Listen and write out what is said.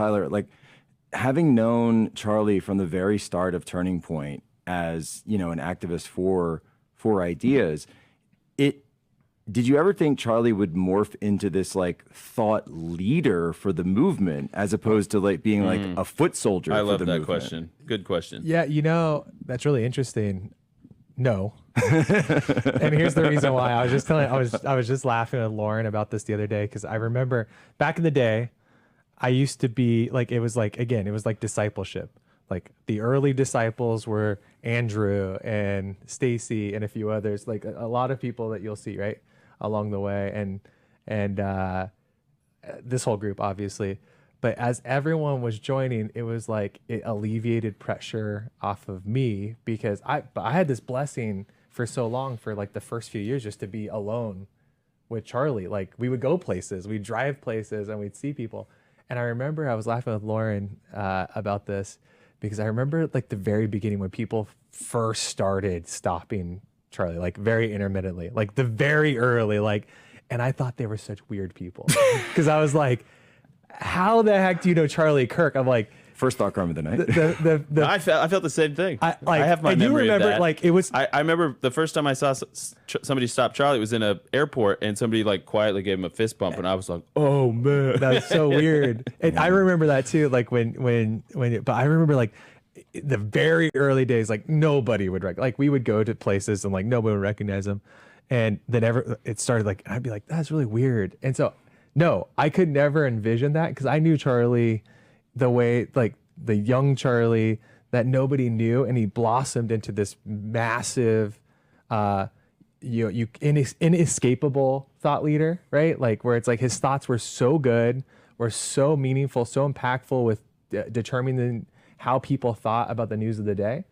Tyler, like having known Charlie from the very start of Turning Point as, an activist for ideas, it did you ever think Charlie would morph into this like thought leader for the movement as opposed to like being like a foot soldier I for love the that movement? question. Good question. Yeah, that's really interesting. No. And here's the reason why. I was just laughing with Lauren about this the other day because I remember back in the day, I used to be like, it was like, again, it was like discipleship. Like the early disciples were Andrew and Stacy and a few others, like a lot of people that you'll see right along the way, and this whole group obviously. But as everyone was joining, it was like it alleviated pressure off of me because I had this blessing for so long for like the first few years just to be alone with Charlie. Like we would go places, we'd drive places, and we'd see people. And I remember I was laughing with Lauren about this because I remember like the very beginning when people first started stopping Charlie, like very intermittently, like the very early, like, and I thought they were such weird people because I was like, how the heck do you know Charlie Kirk? I'm like, First thought crime of the night. I felt the same thing. I have my and memory you remember, of that. like it was. I remember the first time I saw somebody stop Charlie, it was in an airport, and somebody like quietly gave him a fist bump, and I was like, "Oh man, That's so weird." And I remember that too. Like but I remember like the very early days, like nobody would like we would go to places and like nobody would recognize him, and then it started like I'd be like, "That's really weird," and so no, I could never envision that because I knew Charlie the way like the young Charlie that nobody knew, and he blossomed into this massive inescapable thought leader, right? Like where it's like his thoughts were so good, were so meaningful, so impactful with determining how people thought about the news of the day.